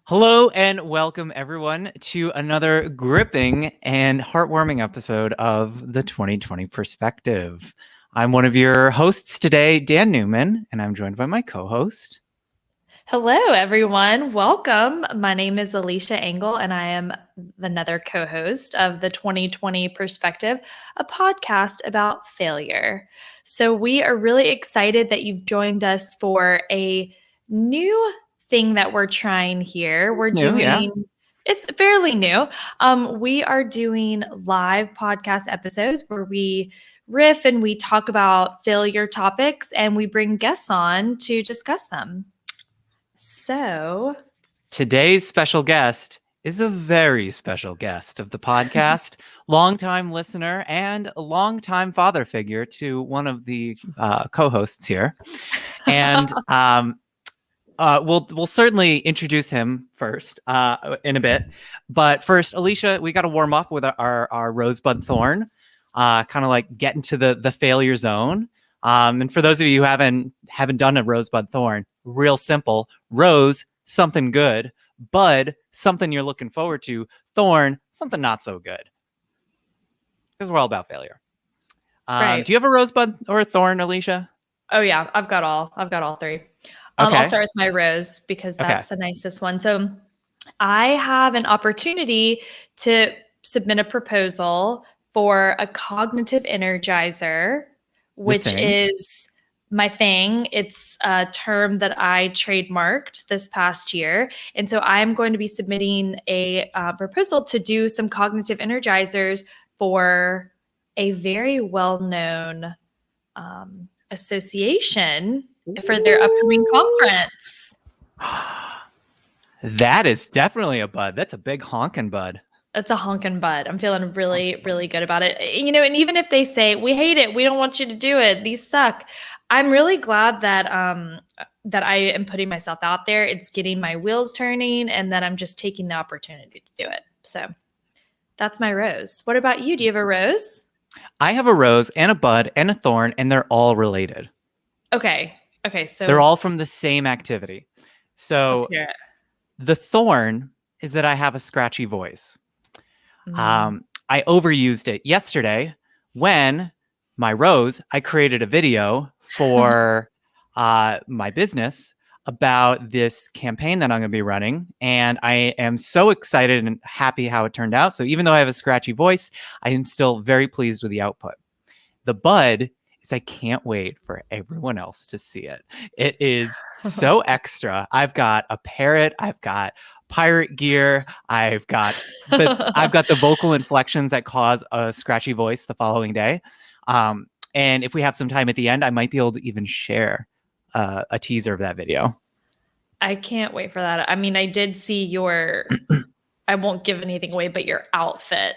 Hello and welcome everyone to another gripping and heartwarming episode of the 2020 Perspective. I'm one of your hosts today, Dan Newman, and I'm joined by my co-host. Hello, everyone. Welcome. My name is Alicia Engel, and I am another co host of the 2020 Perspective, a podcast about failure. So, we are really excited that you've joined us for a new thing that we're trying here. It's new, yeah. It's fairly new. We are doing live podcast episodes where we riff and we talk about failure topics and we bring guests on to discuss them. So, Today's special guest is a very special guest of the podcast, longtime listener and a longtime father figure to one of the co-hosts here. And we'll certainly introduce him first in a bit. But first, Alicia, we got to warm up with our Rosebud Thorn, kind of like get into the failure zone. And for those of you who haven't done a Rosebud Thorn, real simple. Rose, something good. Bud, something you're looking forward to. Thorn, something not so good. Because we're all about failure. right. Do you have a Rosebud or a Thorn, Alicia? Oh yeah, I've got all three. Okay. I'll start with my rose because that's Okay. the nicest one. So I have an opportunity to submit a proposal for a cognitive energizer, which is my thing. It's a term that I trademarked this past year. And so I'm going to be submitting a proposal to do some cognitive energizers for a very well-known association for their upcoming conference. That is definitely a bud. That's a big honkin' bud. It's a honkin' bud. I'm feeling really, really good about it. And even if they say, we hate it, we don't want you to do it, these suck, I'm really glad that that I am putting myself out there. It's getting my wheels turning and that I'm just taking the opportunity to do it. So that's my rose. What about you? Do you have a rose? I have a rose and a bud and a thorn, and they're all related. Okay. So they're all from the same activity. So let's hear it. The thorn is that I have a scratchy voice. I overused it yesterday when my rose, I created a video for my business about this campaign that I'm going to be running. And I am so excited and happy how it turned out. So even though I have a scratchy voice, I am still very pleased with the output. The bud is I can't wait for everyone else to see it. It is so extra. I've got a parrot. I've got pirate gear. I've got the vocal inflections that cause a scratchy voice the following day. And if we have some time at the end, I might be able to even share a teaser of that video. I can't wait for that. I mean, I did see your, I won't give anything away, but your outfit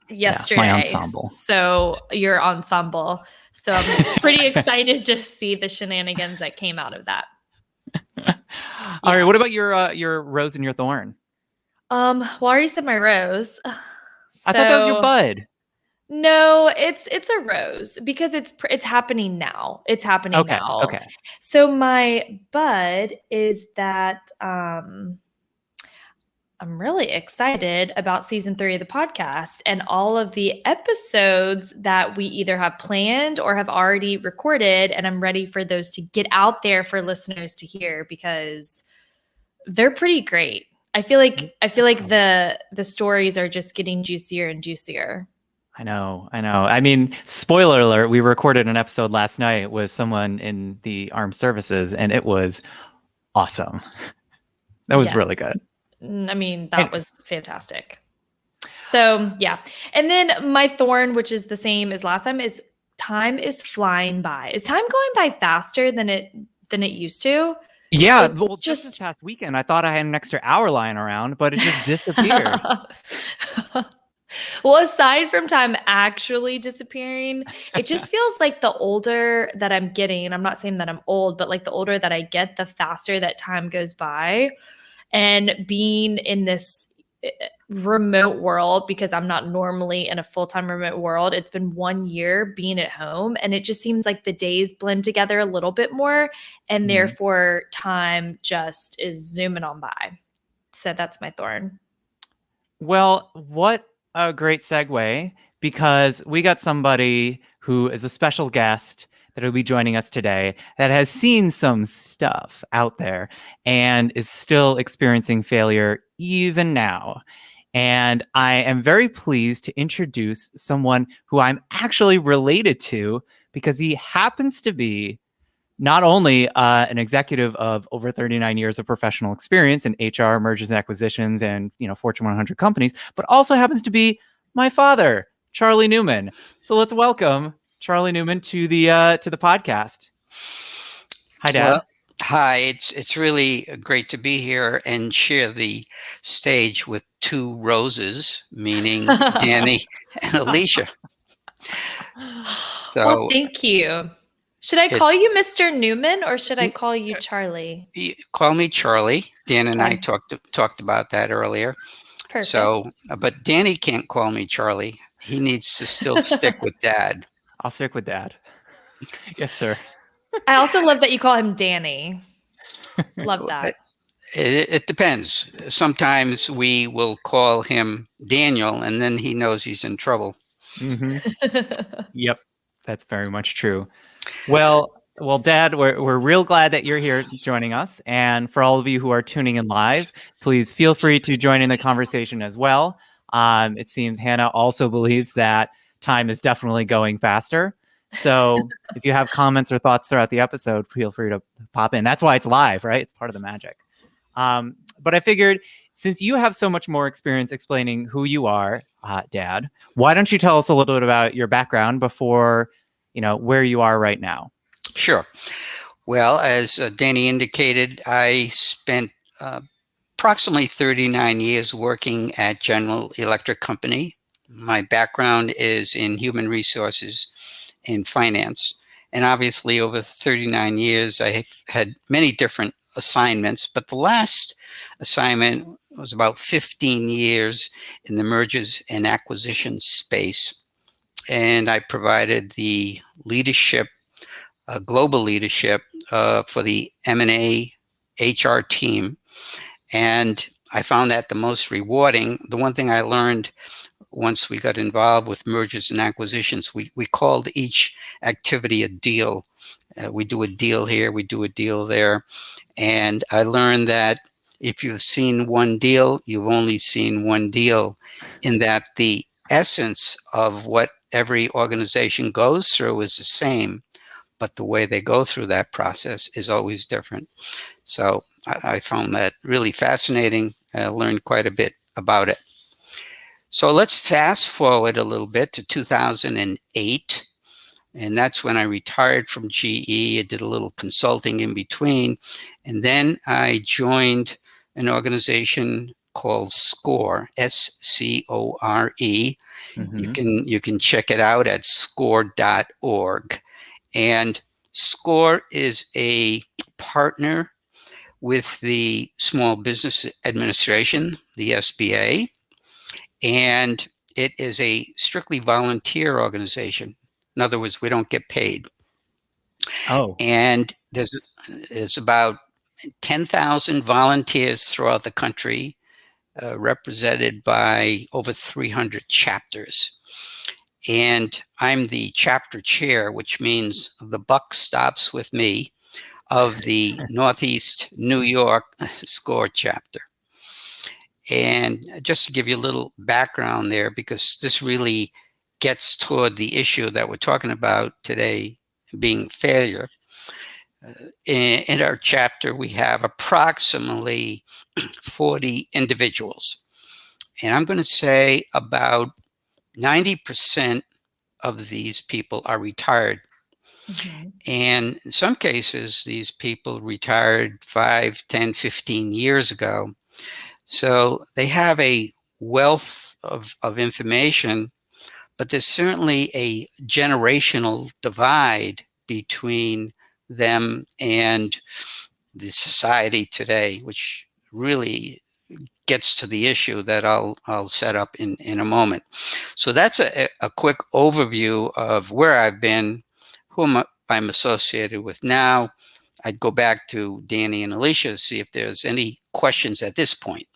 yesterday. Yeah, my ensemble. So your ensemble. So I'm pretty excited to see the shenanigans that came out of that. All right. What about your rose and your thorn? Well, I already said my rose. I thought that was your bud. No, it's a rose because it's happening now. It's happening now. Okay. So my bud is that I'm really excited about season 3 of the podcast and all of the episodes that we either have planned or have already recorded. And I'm ready for those to get out there for listeners to hear because they're pretty great. I feel like the stories are just getting juicier and juicier. I know. I mean, spoiler alert, we recorded an episode last night with someone in the armed services and it was awesome. That was really good. I mean, that was fantastic. So yeah. And then my thorn, which is the same as last time, is time is flying by. Is time going by faster than it used to? Yeah. Well, just this past weekend, I thought I had an extra hour lying around, but it just disappeared. Well, aside from time actually disappearing, it just feels like the older that I'm getting, I'm not saying that I'm old, but like the older that I get, the faster that time goes by. And being in this remote world, because I'm not normally in a full-time remote world, it's been 1 year being at home, and it just seems like the days blend together a little bit more, and therefore time just is zooming on by. So that's my thorn. Well, what a great segue, because we got somebody who is a special guest that will be joining us today that has seen some stuff out there and is still experiencing failure even now. And I am very pleased to introduce someone who I'm actually related to, because he happens to be not only an executive of over 39 years of professional experience in HR, mergers and acquisitions, and Fortune 100 companies, but also happens to be my father, Charlie Newman. So let's welcome Charlie Newman to the podcast. Hi, Dad. Well, hi. It's really great to be here and share the stage with two roses, meaning Danny and Alicia. Well, So thank you. Should I it call you Mr. Newman or should I call you Charlie? you call me Charlie. Dan and I Okay. talked about that earlier. So, Perfect. but Danny can't call me Charlie. He needs to still stick with Dad. I'll stick with Dad. Yes, sir. I also love that you call him Danny. Love It, that. it depends. Sometimes we will call him Daniel, and then he knows he's in trouble. Mm-hmm. Yep, that's very much true. Well, Dad, we're real glad that you're here joining us. And for all of you who are tuning in live, please feel free to join in the conversation as well. It seems Hannah also believes that time is definitely going faster. So if you have comments or thoughts throughout the episode, feel free to pop in. That's why it's live, right? It's part of the magic. But I figured, since you have so much more experience explaining who you are, Dad, why don't you tell us a little bit about your background before, where you are right now? Sure. Well, as Danny indicated, I spent approximately 39 years working at General Electric Company. My background is in human resources and finance. And obviously, over 39 years, I have had many different assignments, but the last assignment was about 15 years in the mergers and acquisitions space. And I provided the leadership, global leadership for the M&A HR team. And I found that the most rewarding. The one thing I learned once we got involved with mergers and acquisitions, we called each activity a deal. We do a deal here, we do a deal there. And I learned that if you've seen one deal, you've only seen one deal, in that the essence of what every organization goes through is the same, but the way they go through that process is always different. So I found that really fascinating. I learned quite a bit about it. So let's fast forward a little bit to 2008. And that's when I retired from GE. I did a little consulting in between. And then I joined an organization called SCORE, SCORE. Mm-hmm. You can check it out at score.org. And SCORE is a partner with the Small Business Administration, the SBA, and it is a strictly volunteer organization. In other words, we don't get paid. Oh. And there's about 10,000 volunteers throughout the country, represented by over 300 chapters. And I'm the chapter chair, which means the buck stops with me, of the Northeast New York SCORE chapter. And just to give you a little background there, because this really gets toward the issue that we're talking about today, being failure. In our chapter, we have approximately 40 individuals. And I'm going to say about 90% of these people are retired. Mm-hmm. And in some cases, these people retired 5, 10, 15 years ago. So they have a wealth of information, but there's certainly a generational divide between them and the society today, which really gets to the issue that I'll set up in a moment. So that's a quick overview of where I've been, whom I'm associated with now. I'd go back to Danny and Alicia to see if there's any questions at this point.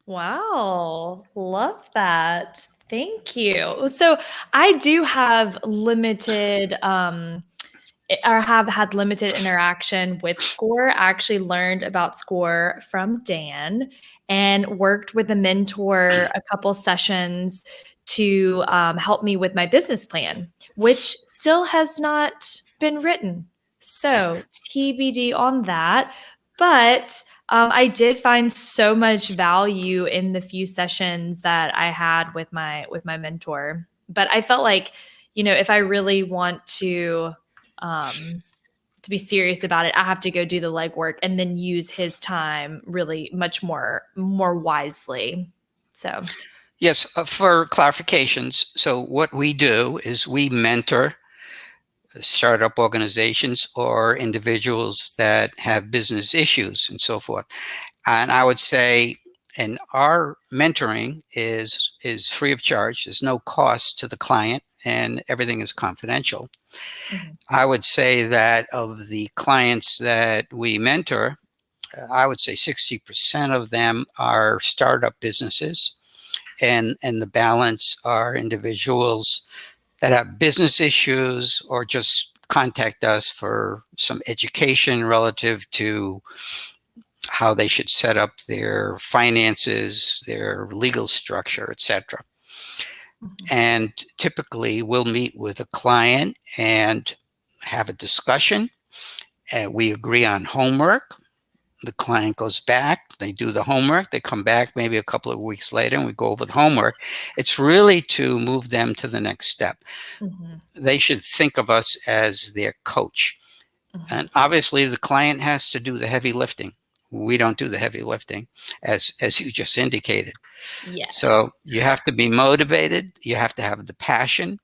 Wow, love that. Thank you. So I do have limited or have had limited interaction with SCORE. I actually learned about SCORE from Dan and worked with a mentor a couple sessions to help me with my business plan, which still has not been written. So TBD on that. But I did find so much value in the few sessions that I had with my mentor. But I felt like, if I really want to be serious about it, I have to go do the legwork and then use his time really much more wisely. So, Yes, for clarifications, so what we do is we mentor startup organizations or individuals that have business issues and so forth. And I would say, and our mentoring is free of charge. There's no cost to the client, and everything is confidential. I would say that of the clients that we mentor, I would say 60% of them are startup businesses, and the balance are individuals that have business issues or just contact us for some education relative to how they should set up their finances, their legal structure, etc. And typically we'll meet with a client and have a discussion. We agree on homework. The client goes back, they do the homework, they come back maybe a couple of weeks later and we go over the homework. It's really to move them to the next step. They should think of us as their coach. And obviously the client has to do the heavy lifting. We don't do the heavy lifting, as you just indicated. yes. So you have to be motivated, you have to have the passion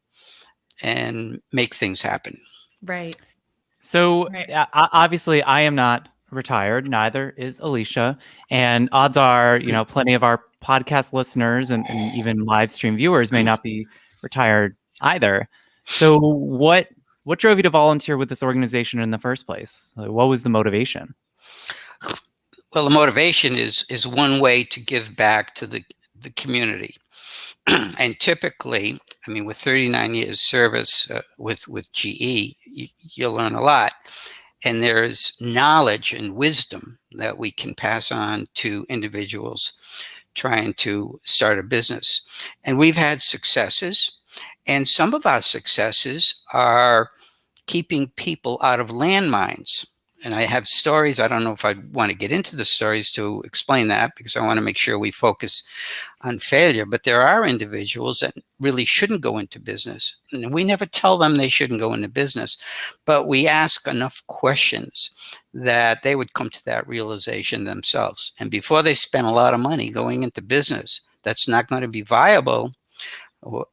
and make things happen. Right. So Right. obviously, I am not retired. Neither is Alicia. And odds are, plenty of our podcast listeners and even live stream viewers may not be retired either. So what drove you to volunteer with this organization in the first place? Like, what was the motivation? Well, the motivation is one way to give back to the community. And typically, I mean, with 39 years service with GE, you'll learn a lot. And there's knowledge and wisdom that we can pass on to individuals trying to start a business. And we've had successes. And some of our successes are keeping people out of landmines. And I have stories. I don't know if I want to get into the stories to explain that because I want to make sure we focus on failure. But there are individuals that really shouldn't go into business. And we never tell them they shouldn't go into business, but we ask enough questions that they would come to that realization themselves. And before they spend a lot of money going into business that's not going to be viable,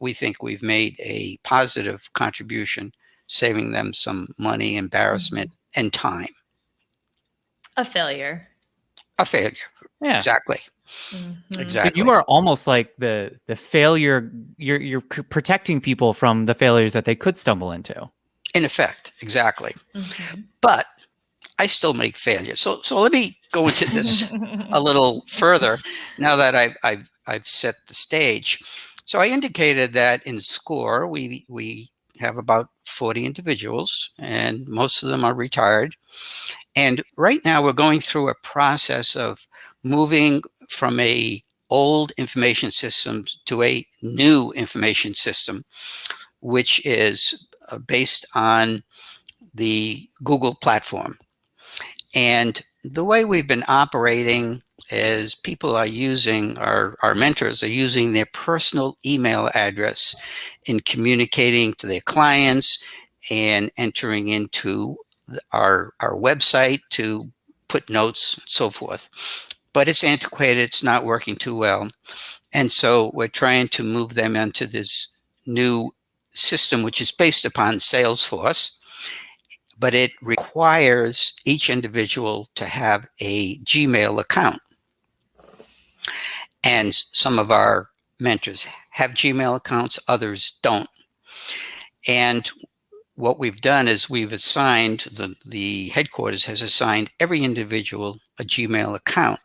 we think we've made a positive contribution, saving them some money, embarrassment, and time. A failure. A failure. Yeah. Exactly. Exactly. So you are almost like the failure. You're protecting people from the failures that they could stumble into. In effect, exactly. But I still make failures. So let me go into this a little further now that I've set the stage. So I indicated that in SCORE we have about 40 individuals, and most of them are retired. And right now we're going through a process of moving from a old information system to a new information system, which is based on the Google platform. And the way we've been operating is people are using, our mentors are using their personal email address in communicating to their clients and entering into our website to put notes and so forth. But it's antiquated, it's not working too well. And so we're trying to move them into this new system, which is based upon Salesforce, but it requires each individual to have a Gmail account. And some of our mentors have Gmail accounts, others don't. And what we've done is we've assigned, the headquarters has assigned every individual a Gmail account.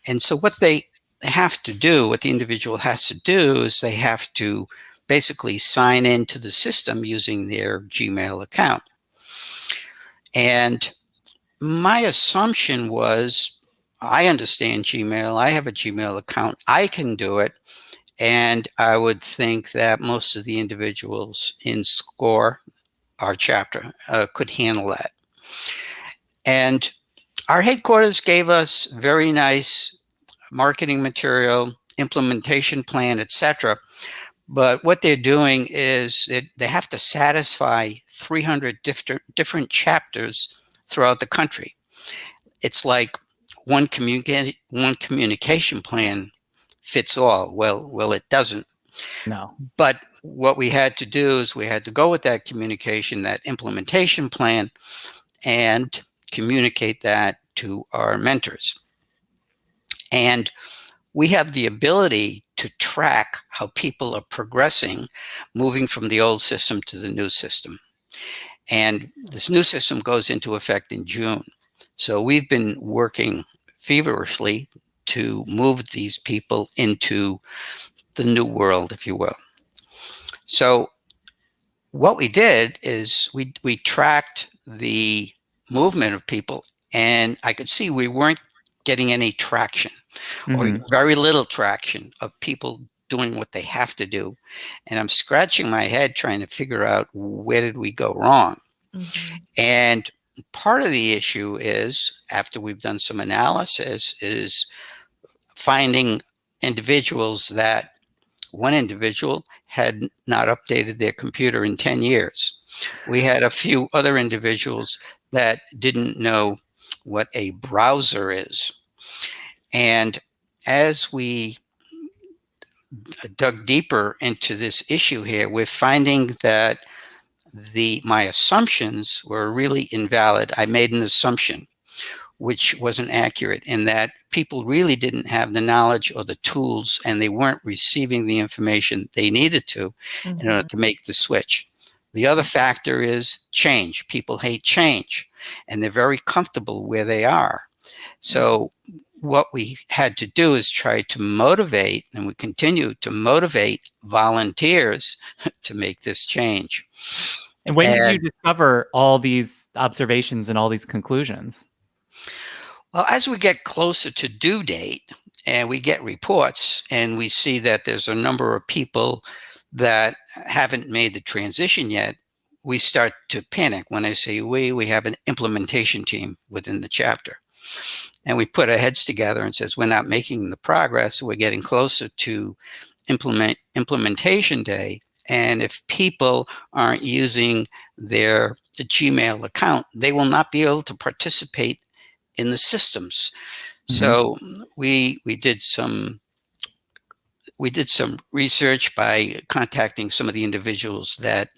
And so what they have to do, what the individual has to do is they have to basically sign into the system using their Gmail account. And my assumption was, I understand Gmail, I have a Gmail account, I can do it. And I would think that most of the individuals in SCORE, our chapter, could handle that. And our headquarters gave us very nice marketing material, implementation plan, etc. But what they're doing is they have to satisfy 300 different chapters throughout the country. It's like one communication plan fits all. Well, it doesn't. No. But what we had to do is we had to go with that communication, that implementation plan, and communicate that to our mentors. And we have the ability to track how people are progressing, moving from the old system to the new system. And this new system goes into effect in June. So we've been working feverishly to move these people into the new world, if you will. So what we did is we tracked the movement of people, and I could see we weren't getting any traction, or very little traction of people doing what they have to do. And I'm scratching my head trying to figure out, where did we go wrong? And part of the issue is, after we've done some analysis, is finding individuals that one individual had not updated their computer in 10 years. We had a few other individuals that didn't know what a browser is. And as we dug deeper into this issue here, we're finding that my assumptions were really invalid. I made an assumption which wasn't accurate, in that people really didn't have the knowledge or the tools, and they weren't receiving the information they needed to in order to make the switch. The other factor is change. People hate change, and they're very comfortable where they are. So what we had to do is try to motivate, and we continue to motivate volunteers to make this change. And when did you discover all these observations and all these conclusions? Well, as we get closer to due date and we get reports and we see that there's a number of people that haven't made the transition yet, we start to panic. When I say we have an implementation team within the chapter. And we put our heads together and says, we're not making the progress. We're getting closer to implementation day. And if people aren't using their Gmail account, they will not be able to participate in the systems. So we did some research by contacting some of the individuals that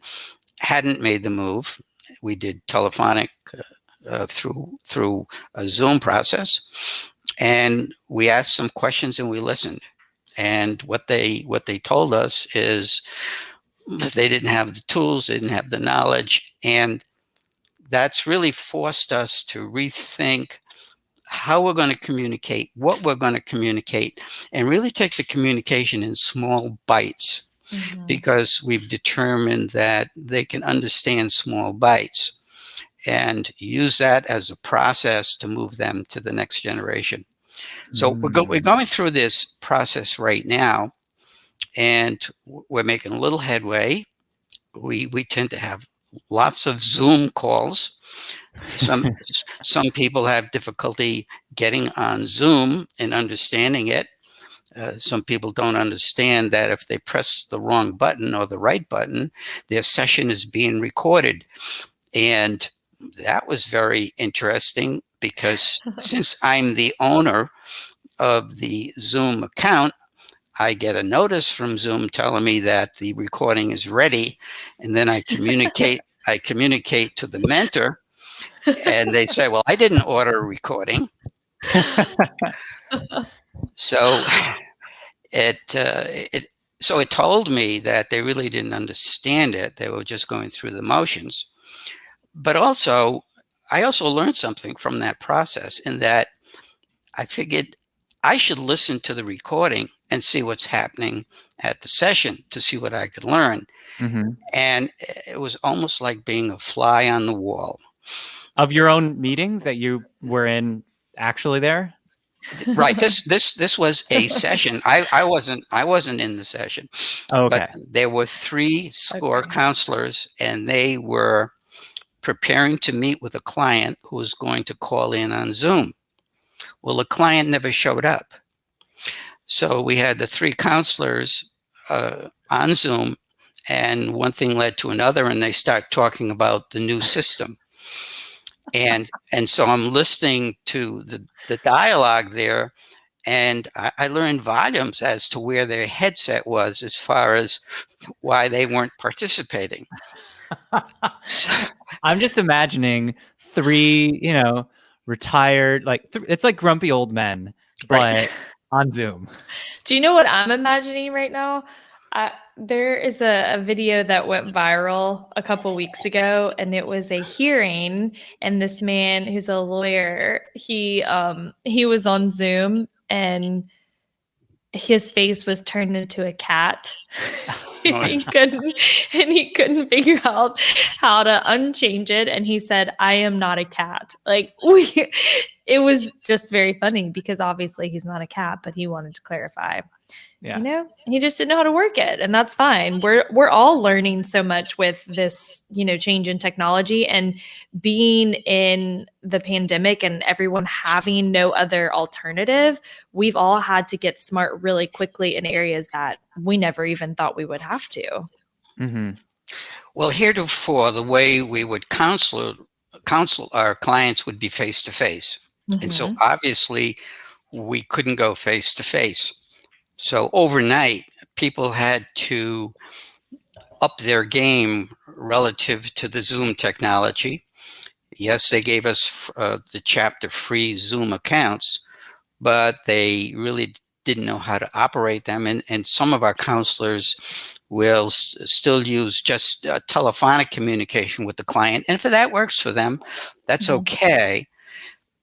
hadn't made the move. We did telephonic through a Zoom process, and we asked some questions and we listened. And what they told us is they didn't have the tools, they didn't have the knowledge, and that's really forced us to rethink how we're going to communicate, what we're going to communicate, and really take the communication in small bites, because we've determined that they can understand small bites and use that as a process to move them to the next generation. So we're going through this process right now, and we're making a little headway. We tend to have lots of Zoom calls. Some people have difficulty getting on Zoom and understanding it. Some people don't understand that if they press the wrong button or the right button, their session is being recorded. And that was very interesting, because since I'm the owner of the Zoom account, I get a notice from Zoom telling me that the recording is ready, and then I communicate to the mentor, and they say, well, I didn't order a recording. So it told me that they really didn't understand it. They were just going through the motions. But I also learned something from that process, in that I figured I should listen to the recording and see what's happening at the session to see what I could learn. Mhm. And it was almost like being a fly on the wall. Of your own meetings that you were in actually there? Right. This was a session. I wasn't in the session, Oh, but okay. there were 3 score Okay. counselors, and they were preparing to meet with a client who was going to call in on Zoom. Well, the client never showed up. So we had the 3 counselors on Zoom, and one thing led to another, and they start talking about the new system. And so I'm listening to the dialogue there, and I learned volumes as to where their headset was as far as why they weren't participating. I'm just imagining 3, retired, like it's like grumpy old men, Right. but on Zoom. Do you know what I'm imagining right now? There is a video that went viral a couple weeks ago, and it was a hearing. And this man, who's a lawyer, he was on Zoom, and his face was turned into a cat. Oh, yeah. He couldn't figure out how to unchange it. And he said, "I am not a cat." Like it was just very funny because obviously he's not a cat, but he wanted to clarify. Yeah. He just didn't know how to work it, and that's fine. We're all learning so much with this, change in technology, and being in the pandemic and everyone having no other alternative. We've all had to get smart really quickly in areas that we never even thought we would have to. Mm-hmm. Well, heretofore, the way we would counsel our clients would be face to face. And so obviously we couldn't go face to face. So overnight, people had to up their game relative to the Zoom technology. Yes, they gave us the chapter free Zoom accounts, but they really didn't know how to operate them. And some of our counselors will still use just telephonic communication with the client. And if that works for them, that's okay.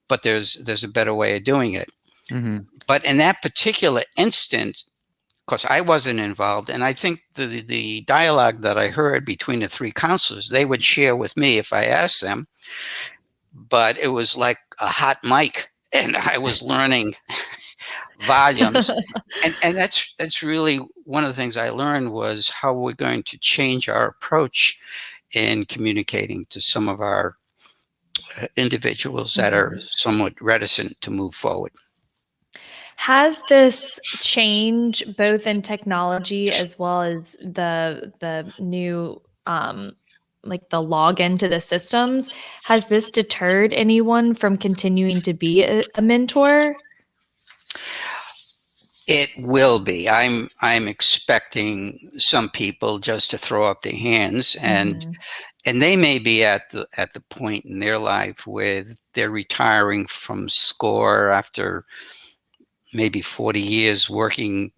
But there's a better way of doing it. Mm-hmm. But in that particular instance, of course, I wasn't involved, and I think the dialogue that I heard between the 3 counselors, they would share with me if I asked them, but it was like a hot mic, and I was learning volumes. And that's really one of the things I learned was how we're going to change our approach in communicating to some of our individuals that are somewhat reticent to move forward. Has this change, both in technology as well as the new like the login to the systems, has this deterred anyone from continuing to be a mentor? It will be. I'm expecting some people just to throw up their hands, and they may be at the point in their life where they're retiring from SCORE after maybe 40 years working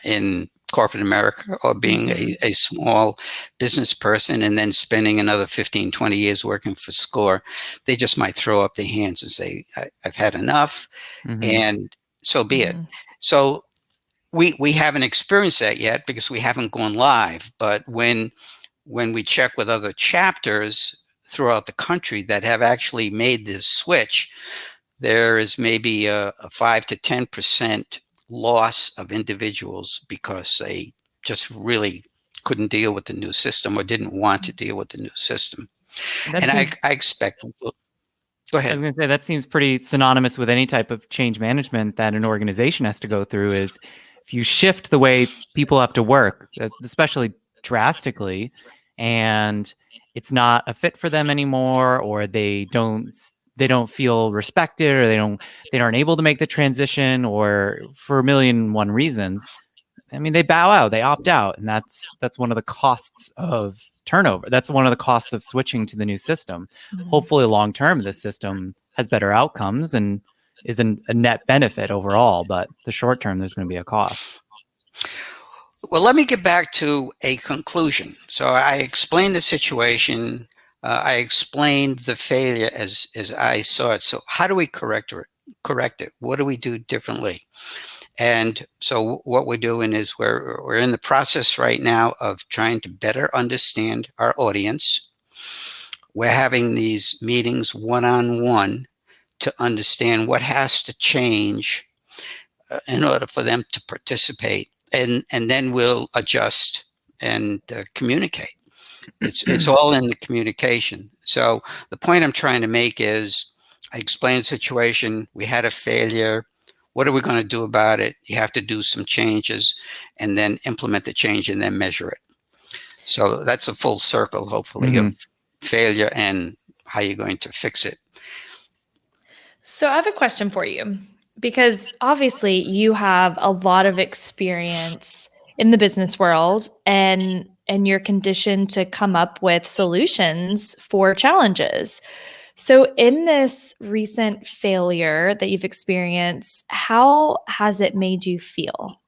in corporate America, or being a small business person, and then spending another 15, 20 years working for SCORE. They just might throw up their hands and say, I've had enough, and so be it. So we haven't experienced that yet because we haven't gone live. But when we check with other chapters throughout the country that have actually made this switch, there is maybe a 5 to 10% loss of individuals because they just really couldn't deal with the new system or didn't want to deal with the new system. And I expect. Go ahead. I was going to say that seems pretty synonymous with any type of change management that an organization has to go through. Is if you shift the way people have to work, especially drastically, and it's not a fit for them anymore, or they don't feel respected, or they aren't able to make the transition, or for a million and one reasons, I mean, they bow out, they opt out, and that's one of the costs of turnover. That's one of the costs of switching to the new system. Hopefully, long term, this system has better outcomes and is a net benefit overall. But the short term, there's going to be a cost. Well, let me get back to a conclusion. So I explained the situation. I explained the failure as I saw it. So how do we correct correct it? What do we do differently? And so what we're doing is we're in the process right now of trying to better understand our audience. We're having these meetings one-on-one to understand what has to change in order for them to participate, and then we'll adjust and communicate. It's all in the communication. So the point I'm trying to make is, I explained the situation. We had a failure. What are we going to do about it? You have to do some changes and then implement the change and then measure it. So that's a full circle, hopefully, of failure and how you're going to fix it. So I have a question for you, because obviously you have a lot of experience in the business world, and you're conditioned to come up with solutions for challenges. So in this recent failure that you've experienced, how has it made you feel?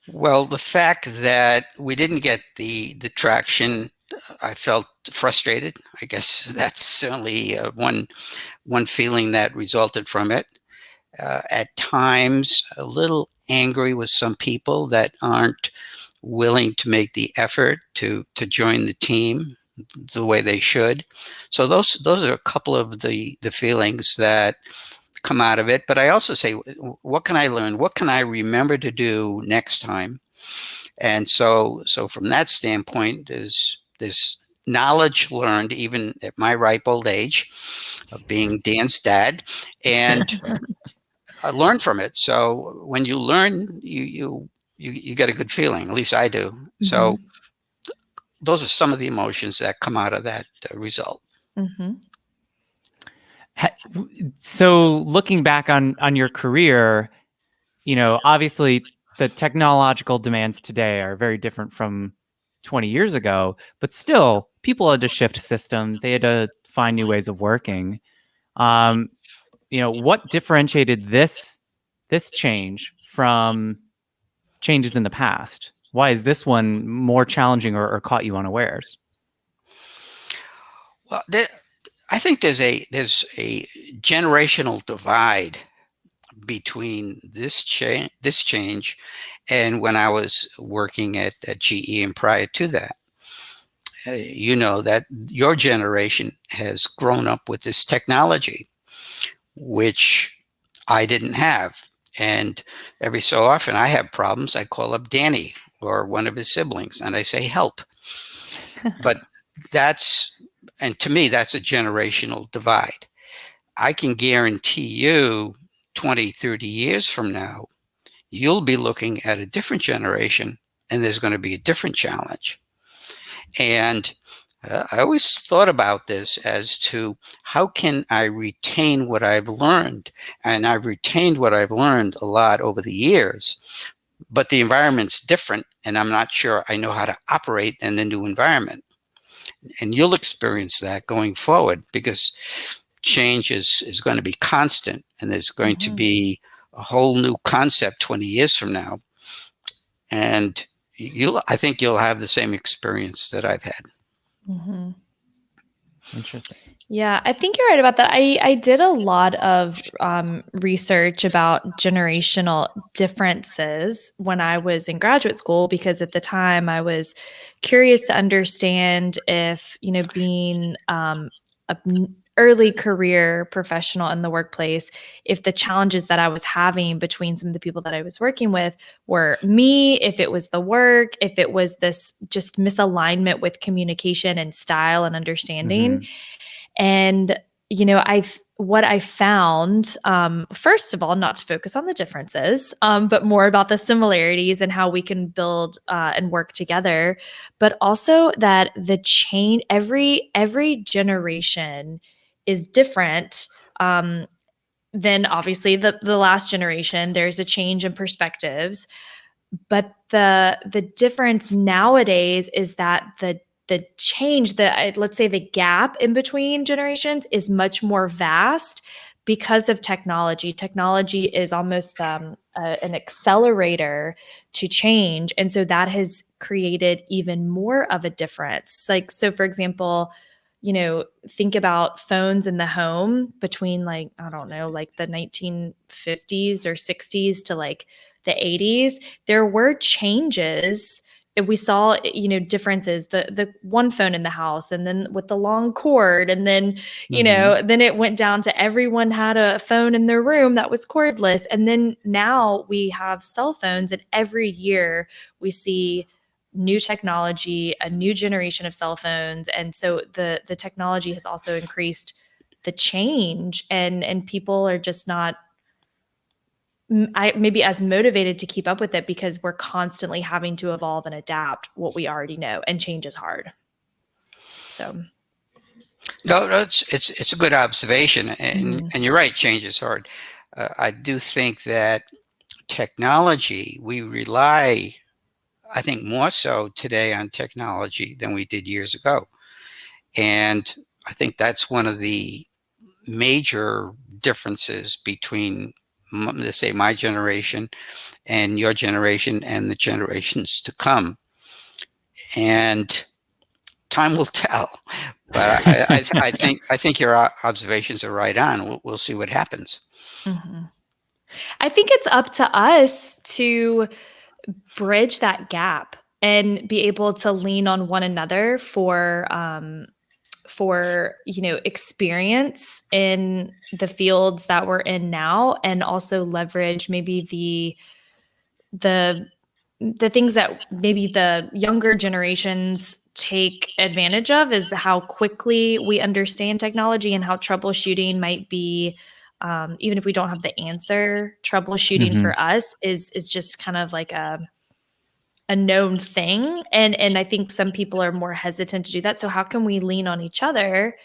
Well, the fact that we didn't get the traction, I felt frustrated. I guess that's certainly one feeling that resulted from it. At times, a little angry with some people that aren't willing to make the effort to join the team the way they should. So those are a couple of the feelings that come out of it. But I also say, what can I learn? What can I remember to do next time? And so from that standpoint, there's knowledge learned even at my ripe old age of being Dan's dad, and I learn from it. So when you learn, you get a good feeling. At least I do. Mm-hmm. So those are some of the emotions that come out of that result. Mm-hmm. So looking back on your career, obviously the technological demands today are very different from 20 years ago, but still people had to shift systems. They had to find new ways of working. What differentiated this change from changes in the past? Why is this one more challenging or caught you unawares? Well, I think there's a generational divide between this change and when I was working at GE and prior to that. You know that your generation has grown up with this technology, which I didn't have. And every so often I have problems. I call up Danny or one of his siblings and I say, help. But and to me, that's a generational divide. I can guarantee you 20, 30 years from now, you'll be looking at a different generation and there's going to be a different challenge. And I always thought about this as to how can I retain what I've learned? And I've retained what I've learned a lot over the years, but the environment's different and I'm not sure I know how to operate in the new environment. And you'll experience that going forward because change is going to be constant and there's going to be a whole new concept 20 years from now. And I think you'll have the same experience that I've had. Mm-hmm. Interesting. Yeah, I think you're right about that. I did a lot of research about generational differences when I was in graduate school, because at the time I was curious to understand if, being an early career professional in the workplace, if the challenges that I was having between some of the people that I was working with were me, if it was the work, if it was this just misalignment with communication and style and understanding. Mm-hmm. And, what I found, first of all, not to focus on the differences, but more about the similarities and how we can build and work together, but also that the change, every generation is different than obviously the last generation. There's a change in perspectives, but the difference nowadays is that the change, let's say the gap in between generations is much more vast because of technology. Technology is almost an accelerator to change. And so that has created even more of a difference. So for example, think about phones in the home between like, I don't know, like the 1950s or 60s to like the 80s, there were changes. We saw, differences, the one phone in the house and then with the long cord. And then, then it went down to everyone had a phone in their room that was cordless. And then now we have cell phones, and every year we see new technology, a new generation of cell phones. And so the technology has also increased the change, and people are just not maybe as motivated to keep up with it, because we're constantly having to evolve and adapt what we already know, and change is hard. So no, it's a good observation, and you're right, change is hard. I do think that technology, we rely, I think, more so today on technology than we did years ago. And I think that's one of the major differences between, let's say, my generation and your generation and the generations to come. And time will tell. But I think your observations are right on. We'll see what happens. I think it's up to us to bridge that gap and be able to lean on one another for experience in the fields that we're in now, and also leverage maybe the things that maybe the younger generations take advantage of, is how quickly we understand technology and how troubleshooting might be, even if we don't have the answer, troubleshooting for us is just kind of like a known thing. And I think some people are more hesitant to do that. So how can we lean on each other,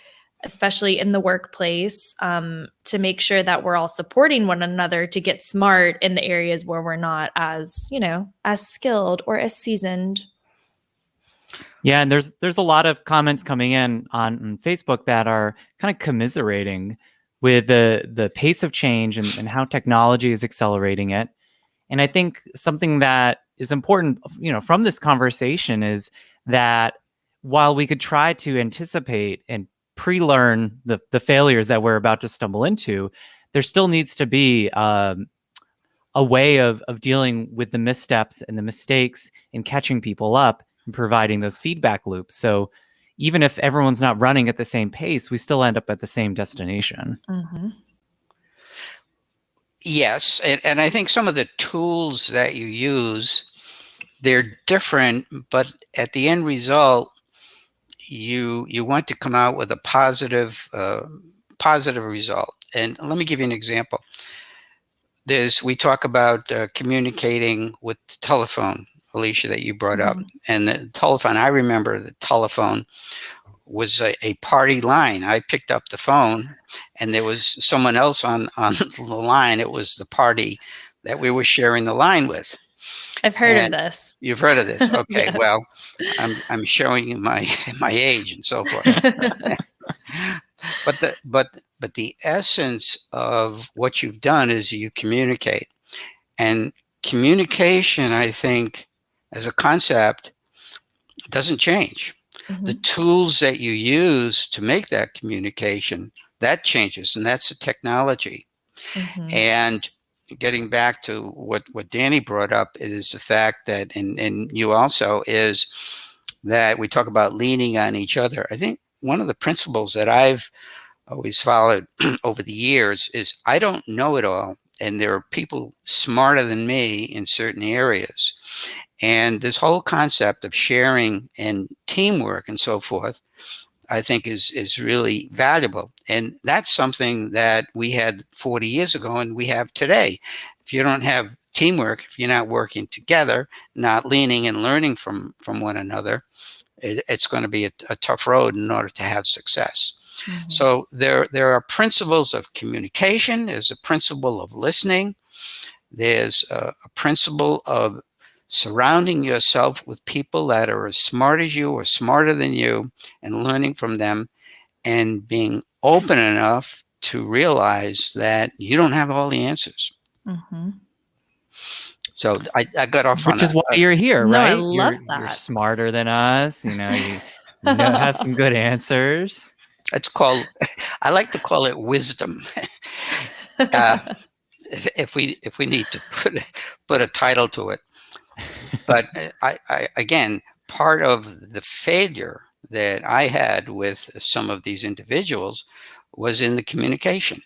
especially in the workplace, to make sure that we're all supporting one another to get smart in the areas where we're not as, as skilled or as seasoned. Yeah, and there's a lot of comments coming in on Facebook that are kind of commiserating with the pace of change and how technology is accelerating it. And I think something that is important, from this conversation is that while we could try to anticipate and pre-learn the failures that we're about to stumble into, there still needs to be a way of dealing with the missteps and the mistakes and catching people up and providing those feedback loops. So even if everyone's not running at the same pace, we still end up at the same destination. Yes, and I think some of the tools that you use, they're different, but at the end result, you want to come out with a positive result. And let me give you an example. We talk about communicating with the telephone, Alicia, that you brought up. And the telephone, I remember the telephone was a party line. I picked up the phone and there was someone else on the line. It was the party that we were sharing the line with. I've heard of this. You've heard of this. Okay. Yes. Well, I'm showing you my age and so forth. But the essence of what you've done is you communicate. And communication, I think, as a concept, doesn't change. The tools that you use to make that communication, that changes, and that's the technology. And getting back to what Danny brought up is the fact that, and you also, is that we talk about leaning on each other. I think one of the principles that I've always followed over the years is I don't know it all, and there are people smarter than me in certain areas. And this whole concept of sharing and teamwork and so forth, I think is really valuable. And that's something that we had 40 years ago and we have today. If you don't have teamwork, if you're not working together, not leaning and learning from one another, it's going to be a tough road in order to have success. So there are principles of communication. There's a principle of listening. There's a principle of surrounding yourself with people that are as smart as you or smarter than you and learning from them, and being open enough to realize that you don't have all the answers. So I got off on that. Which is why you're here, No, right? I love that. You're smarter than us. Have some good answers. It's called, I like to call it wisdom. Uh, if we need to put a title to it. But I again, part of the failure that I had with some of these individuals was in the communication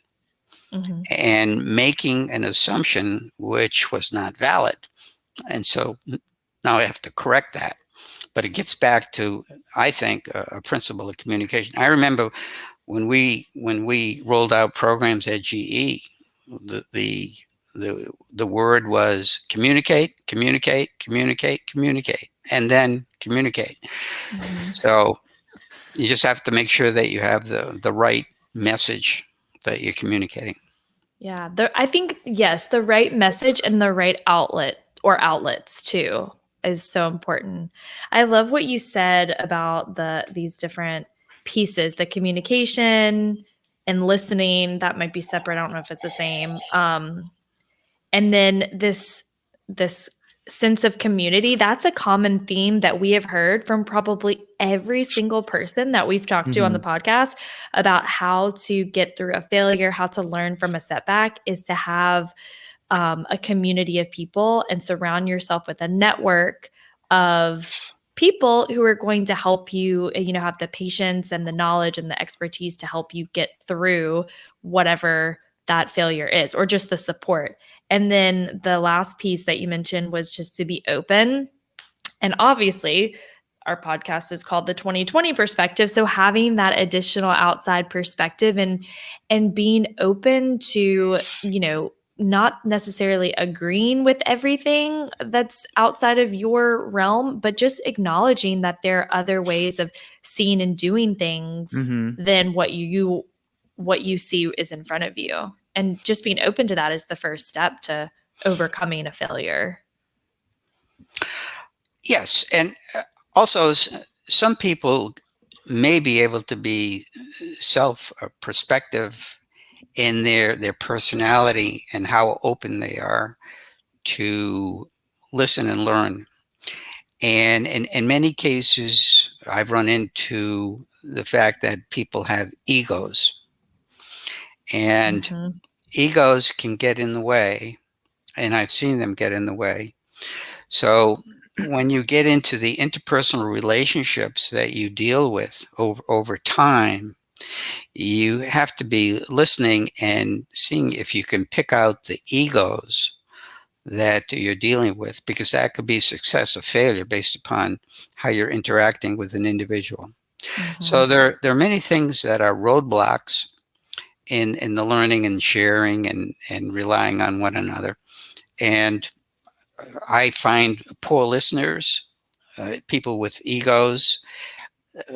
Mhm. and making an assumption which was not valid. And so now I have to correct that. But it gets back to, I think, a principle of communication. I remember when we rolled out programs at GE, the the the word was communicate, communicate, communicate, communicate, and then communicate. Mhm. So you just have to make sure that you have the right message that you're communicating. Yeah, I think yes, the right message and the right outlet or outlets too is so important. I love what you said about these different pieces, the communication and listening. That might be separate. I don't know if it's the same. And then this sense of community, that's a common theme that we have heard from probably every single person that we've talked to on the Mhm. podcast about how to get through a failure, how to learn from a setback, is to have a community of people and surround yourself with a network of people who are going to help you, have the patience and the knowledge and the expertise to help you get through whatever that failure is, or just the support. And then the last piece that you mentioned was just to be open. And obviously, our podcast is called the 2020 perspective. So having that additional outside perspective and being open to, not necessarily agreeing with everything that's outside of your realm, but just acknowledging that there are other ways of seeing and doing things Mhm. than what you see is in front of you. And just being open to that is the first step to overcoming a failure. Yes, and also some people may be able to be self perspective in their personality and how open they are to listen and learn. And in many cases, I've run into the fact that people have egos, and Mhm. egos can get in the way, and I've seen them get in the way. So when you get into the interpersonal relationships that you deal with over time, you have to be listening and seeing if you can pick out the egos that you're dealing with, because that could be success or failure based upon how you're interacting with an individual. So Mhm. there are many things that are roadblocks in the learning and sharing and relying on one another. And I find poor listeners, people with egos.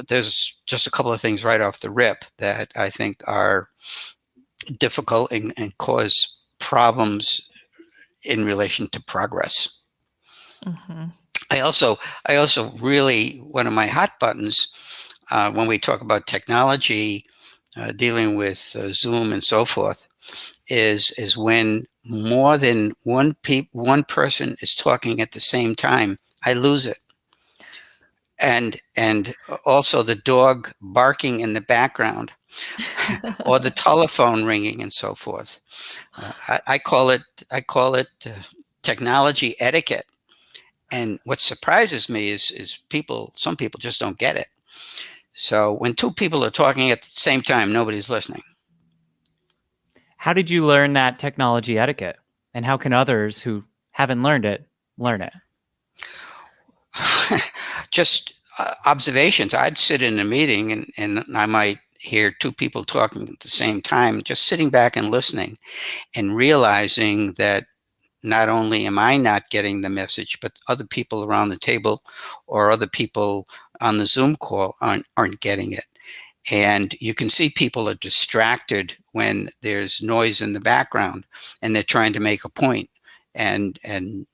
There's just a couple of things right off the rip that I think are difficult and cause problems in relation to progress. Mhm. I also, I also really, one of my hot buttons when we talk about technology, dealing with Zoom and so forth, is when more than one person is talking at the same time. I lose it. And also the dog barking in the background, or the telephone ringing and so forth. I call it technology etiquette. And what surprises me is some people just don't get it. So when two people are talking at the same time, nobody's listening. How did you learn that technology etiquette? And how can others who haven't learned it learn it? Just observations. I'd sit in a meeting and I might hear two people talking at the same time, just sitting back and listening and realizing that not only am I not getting the message, but other people around the table or other people on the Zoom call aren't getting it. And you can see people are distracted when there's noise in the background and they're trying to make a point, and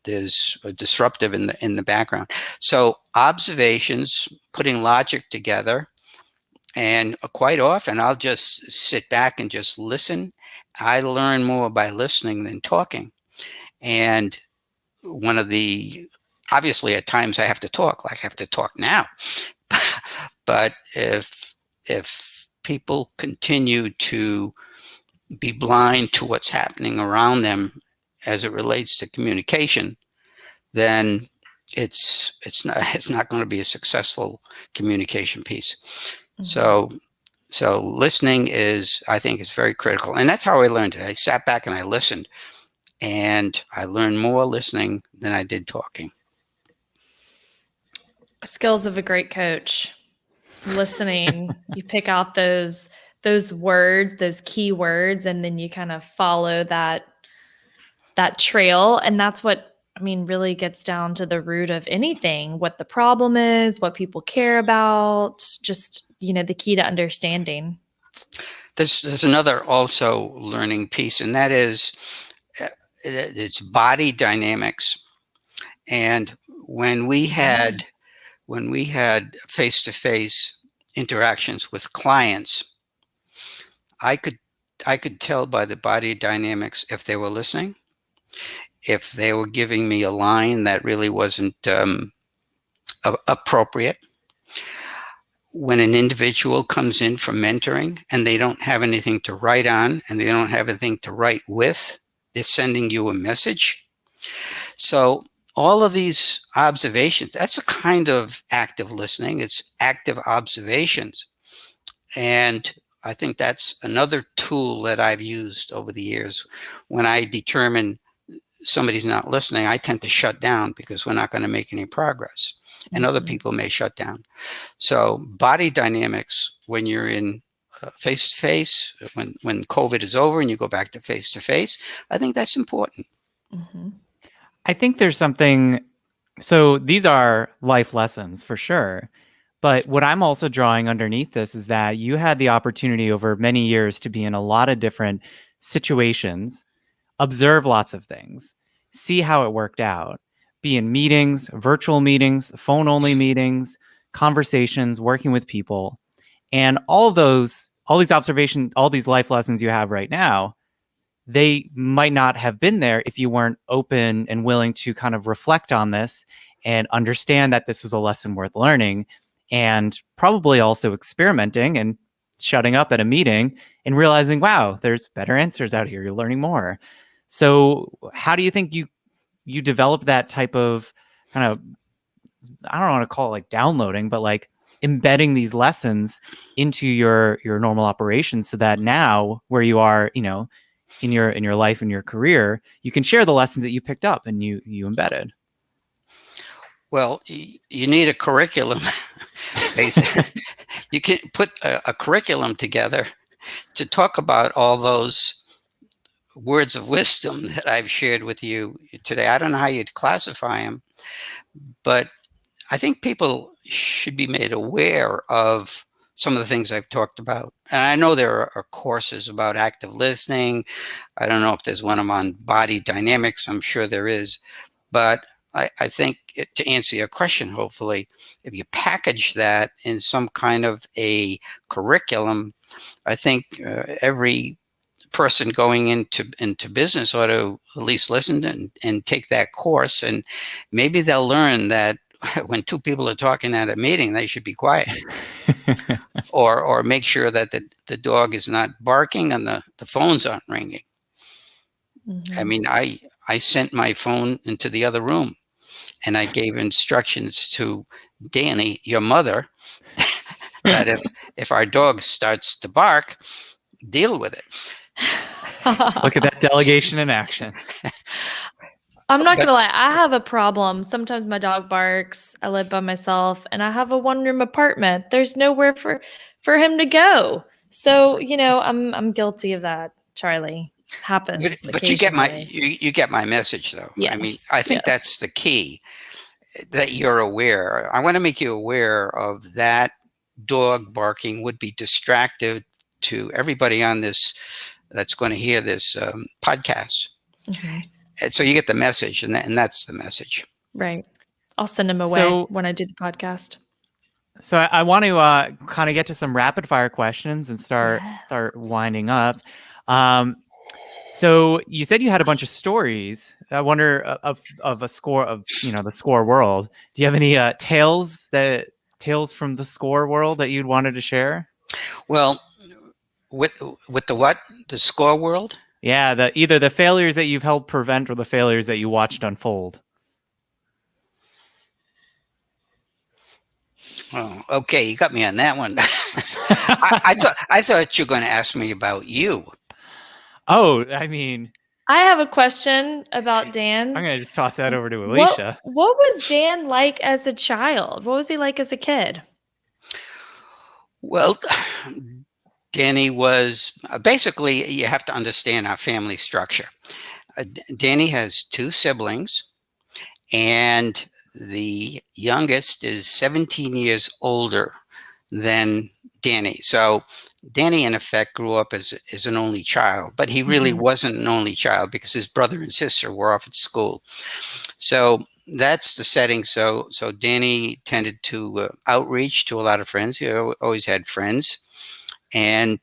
there's a disruptive in the background. So observations, putting logic together, and quite often I'll just sit back and just listen. I learn more by listening than talking. And one of the, obviously at times I have to talk, like I have to talk now. But if people continue to be blind to what's happening around them as it relates to communication, then it's not going to be a successful communication piece. Mm-hmm. So listening I think is very critical, and that's how I learned it. I sat back and I listened, and I learned more listening than I did talking. Skills of a great coach. Listening, you pick out those words, those key words, and then you kind of follow that trail. And that's what, I mean, really gets down to the root of anything, what the problem is, what people care about, just, the key to understanding. There's another also learning piece, and that is it's body dynamics. And when we had face-to-face interactions with clients, I could tell by the body dynamics if they were listening, if they were giving me a line that really wasn't appropriate. When an individual comes in for mentoring and they don't have anything to write on and they don't have anything to write with, they're sending you a message. So all of these observations, that's a kind of active listening. It's active observations. And I think that's another tool that I've used over the years. When I determine somebody's not listening, I tend to shut down because we're not going to make any progress. And other people may shut down. So body dynamics, when you're in face-to-face, when COVID is over and you go back to face-to-face, I think that's important. Mm-hmm. I think there's something, so these are life lessons for sure. But what I'm also drawing underneath this is that you had the opportunity over many years to be in a lot of different situations, observe lots of things, see how it worked out, be in meetings, virtual meetings, phone-only meetings, conversations, working with people. And all these observations, all these life lessons you have right now, they might not have been there if you weren't open and willing to kind of reflect on this and understand that this was a lesson worth learning, and probably also experimenting and shutting up at a meeting and realizing, wow, there's better answers out here. You're learning more. So how do you think you develop that type of kind of, I don't want to call it like downloading, but like embedding these lessons into your normal operations so that now where you are, in your life and your career, you can share the lessons that you picked up and you embedded? Well, you need a curriculum. You can put a curriculum together to talk about all those words of wisdom that I've shared with you today. I don't know how you'd classify them, but I think people should be made aware of some of the things I've talked about. And I know there are courses about active listening. I don't know if there's one on body dynamics. I'm sure there is. But I think to answer your question, hopefully, if you package that in some kind of a curriculum, I think every person going into business ought to at least listen and take that course. And maybe they'll learn that when two people are talking at a meeting, they should be quiet. or make sure that the dog is not barking and the phones aren't ringing. Mm-hmm. I mean, I sent my phone into the other room and I gave instructions to Danny, your mother, that if our dog starts to bark, deal with it. Look at that delegation in action. I'm not going to lie. I have a problem. Sometimes my dog barks. I live by myself and I have a one-room apartment. There's nowhere for him to go. So, I'm guilty of that, Charlie. Happens. But you get my message, though. Yes. I mean, I think that's the key, that you're aware. I want to make you aware of that. Dog barking would be distractive to everybody on this that's going to hear this podcast. Mm-hmm. And so you get the message, and that's the message. Right. I'll send him away when I do the podcast. So I want to kind of get to some rapid fire questions and start winding up. So you said you had a bunch of stories. I wonder of a score of the score world. Do you have any tales tales from the score world that you'd wanted to share? Well, with the what? The score world? Yeah, either the failures that you've helped prevent or the failures that you watched unfold. Oh, okay, you got me on that one. I thought you were going to ask me about you. Oh, I mean, I have a question about Dan. I'm going to just toss that over to What Alicia. what was Dan like as a child? What was he like as a kid? Well, Danny was basically, you have to understand our family structure. Danny has two siblings, and the youngest is 17 years older than Danny. So Danny, in effect, grew up as an only child, but he really wasn't an only child because his brother and sister were off at school. So that's the setting. So Danny tended to outreach to a lot of friends. He always had friends, and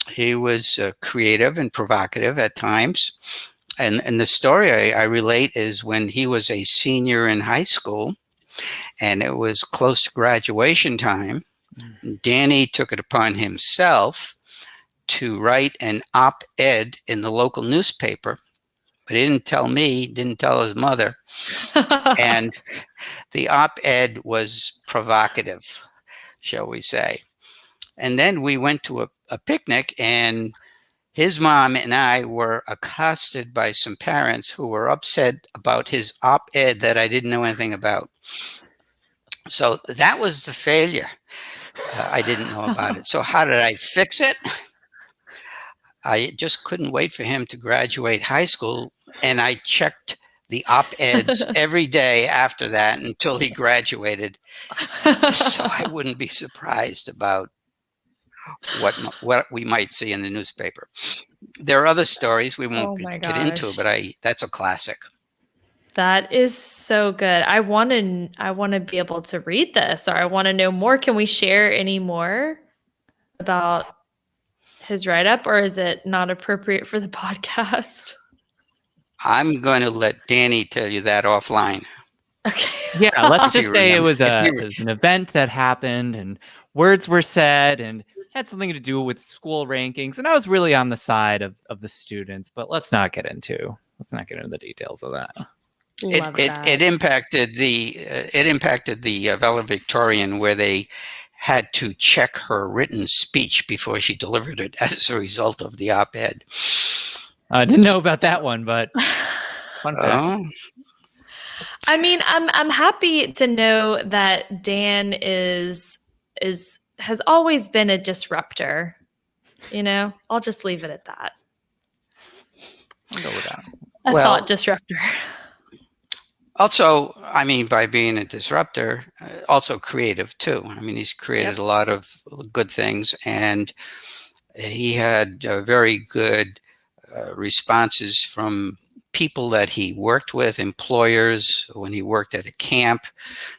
he was creative and provocative at times. And the story I relate is when he was a senior in high school, and it was close to graduation time. Danny took it upon himself to write an op-ed in the local newspaper, but he didn't tell me, didn't tell his mother. And the op-ed was provocative, shall we say. And then we went to a picnic, and his mom and I were accosted by some parents who were upset about his op-ed that I didn't know anything about. So that was the failure. I didn't know about it. So how did I fix it? I just couldn't wait for him to graduate high school, and I checked the op-eds every day after that until he graduated, so I wouldn't be surprised about what we might see in the newspaper. There are other stories we won't get into, but that's a classic. That is so good. I want to be able to read this, or I want to know more. Can we share any more about his write-up, or is it not appropriate for the podcast? I'm going to let Danny tell you that offline. Okay. Yeah, let's just say it was an event that happened, and words were said, and had something to do with school rankings, and I was really on the side of the students, but let's not get into the details of that. It impacted the valedictorian, where they had to check her written speech before she delivered it as a result of the op-ed. I didn't know about that one, but fun fact. I mean, I'm happy to know that Dan has always been a disruptor. You know, I'll just leave it at that. I'll go with that. I thought disruptor. Also, I mean, by being a disruptor, also creative too. I mean, he's created a lot of good things, and he had very good responses from people that he worked with, employers. When he worked at a camp,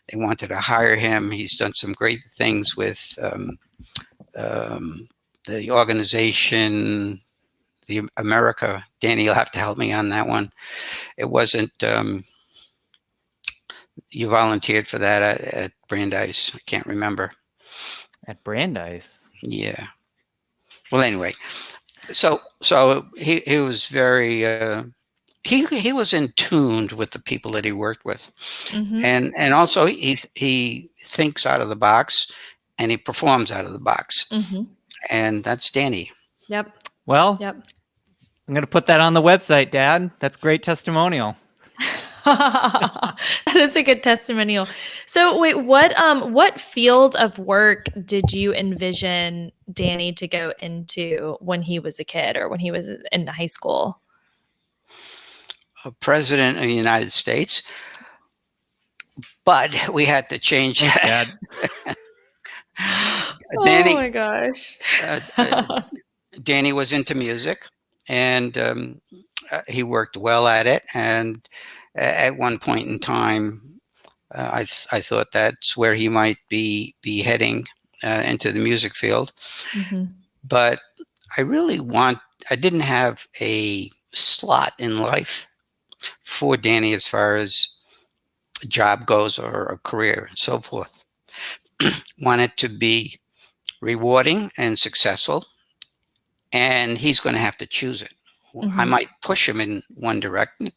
they wanted to hire him. He's done some great things with the organization, the America. Danny, you'll have to help me on that one. It wasn't... you volunteered for that at Brandeis. I can't remember. At Brandeis? Yeah. Well, anyway, so he was very he was in tune with the people that he worked with, and also he thinks out of the box, and he performs out of the box, and that's Danny. Yep. Well, I'm going to put that on the website, Dad. That's great testimonial. That is a good testimonial. So wait, what field of work did you envision Danny to go into when he was a kid, or when he was in high school? A president of the United States, but we had to change that. Danny, oh my gosh. Danny was into music, and he worked well at it, and at one point in time, I thought that's where he might be heading into the music field. But I didn't have a slot in life for Danny as far as a job goes, or a career and so forth. want it to be rewarding and successful, and he's going to have to choose it. I might push him in one direction.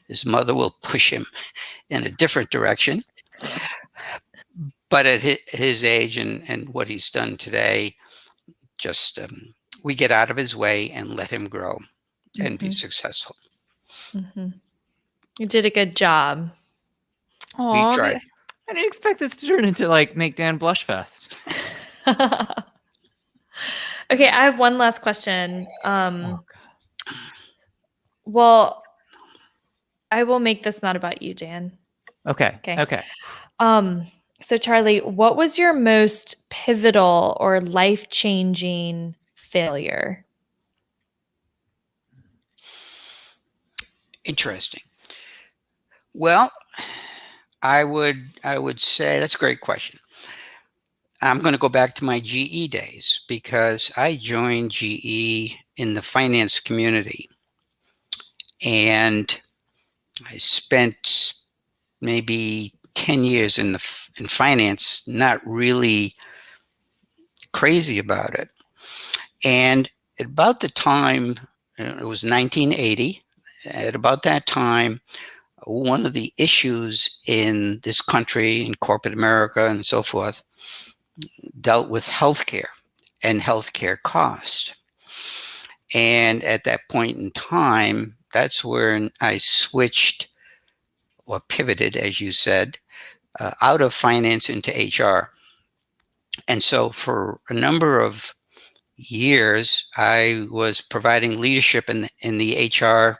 His mother will push him in a different direction. But at his age and what he's done today, just we get out of his way and let him grow and be successful. You did a good job. We Oh, tried. I didn't expect this to turn into like make Dan blush fest. Okay, I have one last question. Oh, Well, I will make this not about you, Dan. Okay. So Charlie, what was your most pivotal or life-changing failure? Interesting. Well, I would say that's a great question. I'm going to go back to my GE days because I joined GE in the finance community, and I spent maybe 10 years in finance, not really crazy about it. And at about the time, it was 1980, at about that time, one of the issues in this country, in corporate America and so forth, dealt with healthcare and healthcare cost. And at that point in time, that's where I switched or pivoted, as you said, out of finance into HR. And so for a number of years, I was providing leadership in the HR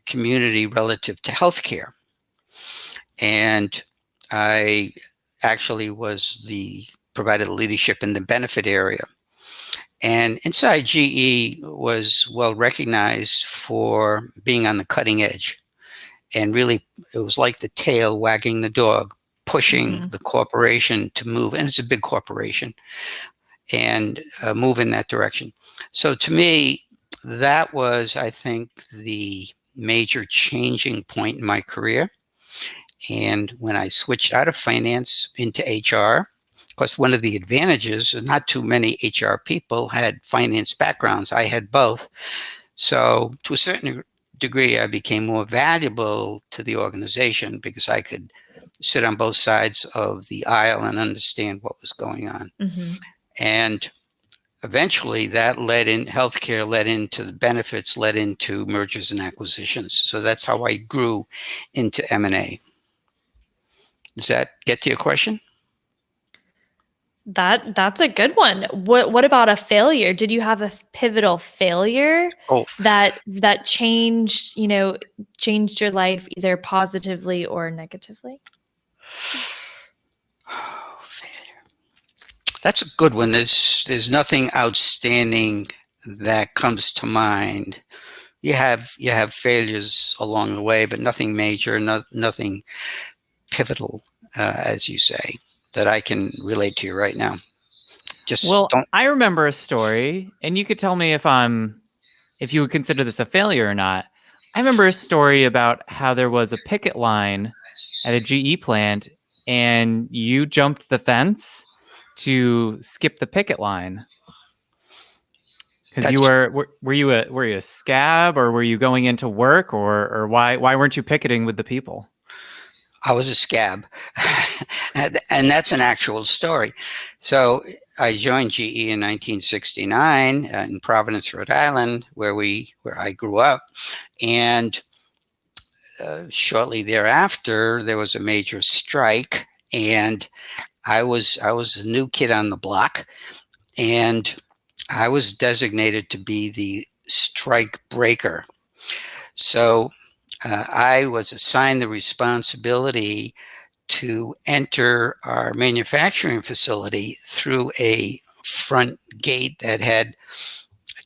community relative to healthcare. And I actually provided leadership in the benefit area. And inside GE was well recognized for being on the cutting edge. And really, it was like the tail wagging the dog, pushing the corporation to move. And it's a big corporation, and move in that direction. So to me, that was, I think, the major changing point in my career. And when I switched out of finance into HR, because one of the advantages, not too many HR people had finance backgrounds. I had both. So to a certain degree, I became more valuable to the organization because I could sit on both sides of the aisle and understand what was going on. And eventually that healthcare led into the benefits, led into mergers and acquisitions. So that's how I grew into M&A. Does that get to your question? That's a good one. What about a failure? Did you have a pivotal failure that changed your life either positively or negatively? Failure. That's a good one. There's nothing outstanding that comes to mind. You have failures along the way, but nothing major, nothing pivotal, as you say, that I can relate to you right now. I remember a story, and you could tell me if you would consider this a failure or not. I remember a story about how there was a picket line at a GE plant, and you jumped the fence to skip the picket line. Because you were you a scab, or were you going into work, or why weren't you picketing with the people? I was a scab, and that's an actual story. So I joined GE in 1969 in Providence, Rhode Island, where I grew up, and shortly thereafter there was a major strike, and I was a new kid on the block, and I was designated to be the strike breaker. So I was assigned the responsibility to enter our manufacturing facility through a front gate that had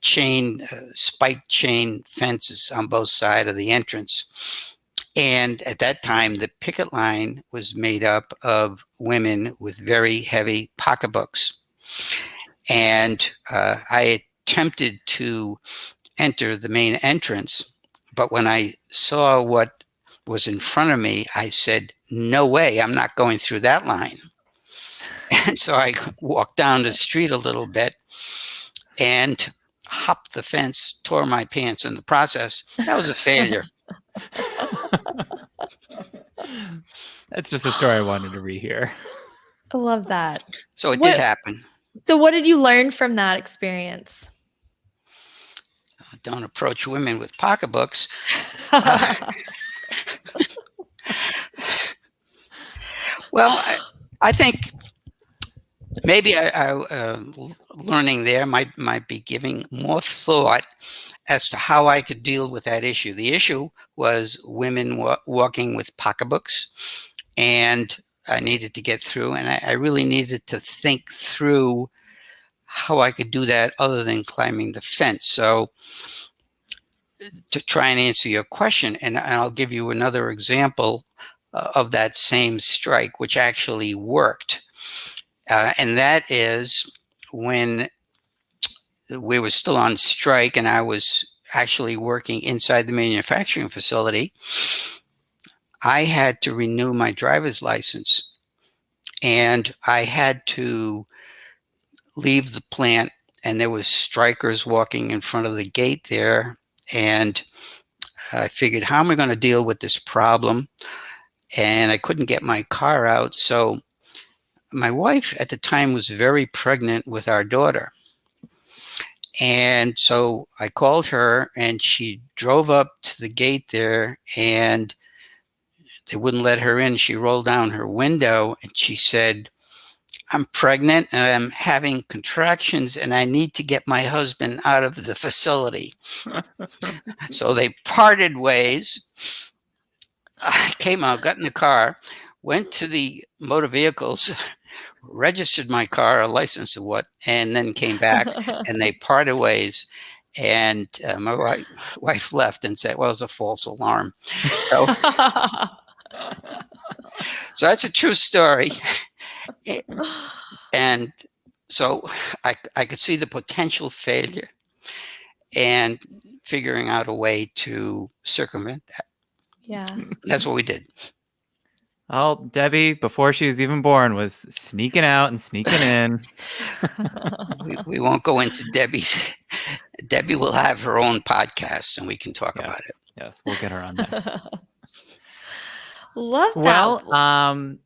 spiked chain fences on both sides of the entrance. And at that time, the picket line was made up of women with very heavy pocketbooks. And I attempted to enter the main entrance, but when I saw what was in front of me, I said, "No way, I'm not going through that line." And so I walked down the street a little bit and hopped the fence, tore my pants in the process. That was a failure. That's just a story I wanted to rehear. I love that. So it did happen. So what did you learn from that experience? Don't approach women with pocketbooks. Well, I think maybe learning there might be giving more thought as to how I could deal with that issue. The issue was women walking with pocketbooks, and I needed to get through, and I really needed to think through how I could do that other than climbing the fence. So to try and answer your question, and I'll give you another example of that same strike, which actually worked. And that is when we were still on strike and I was actually working inside the manufacturing facility. I had to renew my driver's license, and I had to leave the plant, and there was strikers walking in front of the gate there, and I figured, how am I going to deal with this problem? And I couldn't get my car out. So my wife at the time was very pregnant with our daughter. And so I called her, and she drove up to the gate there, and they wouldn't let her in. She rolled down her window and she said, I'm pregnant and I'm having contractions and I need to get my husband out of the facility. So they parted ways. I came out, got in the car, went to the motor vehicles, registered my car, a license of what, and then came back, and they parted ways. And my wife left and said, well, it was a false alarm. So, so that's a true story. And so I could see the potential failure and figuring out a way to circumvent that. Yeah. That's what we did. Well, Debbie, before she was even born, was sneaking out and sneaking in. We won't go into Debbie's. Debbie will have her own podcast and we can talk about it. Yes, we'll get her on there. Love that. Well,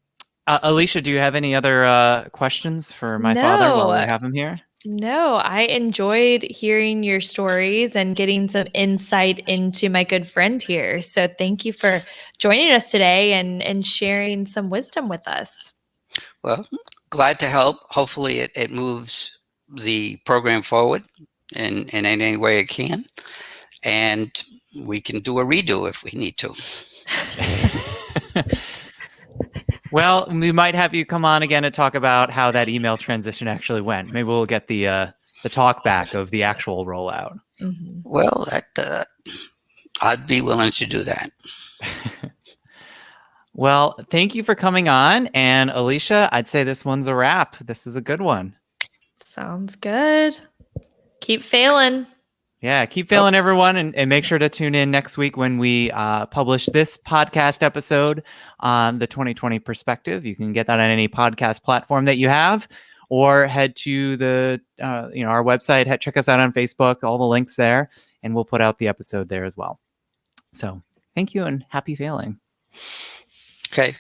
Alicia, do you have any other questions for my father while we have him here? No, I enjoyed hearing your stories and getting some insight into my good friend here. So thank you for joining us today and sharing some wisdom with us. Well, glad to help. Hopefully it moves the program forward in any way it can. And we can do a redo if we need to. Well, we might have you come on again to talk about how that email transition actually went. Maybe we'll get the talk back of the actual rollout. Mm-hmm. Well, I'd be willing to do that. Well, thank you for coming on. And Alicia, I'd say this one's a wrap. This is a good one. Sounds good. Keep failing. Yeah, keep failing, everyone, and make sure to tune in next week when we publish this podcast episode on the 2020 perspective. You can get that on any podcast platform that you have, or head to the our website. Check us out on Facebook. All the links there, and we'll put out the episode there as well. So, thank you and happy failing. Okay.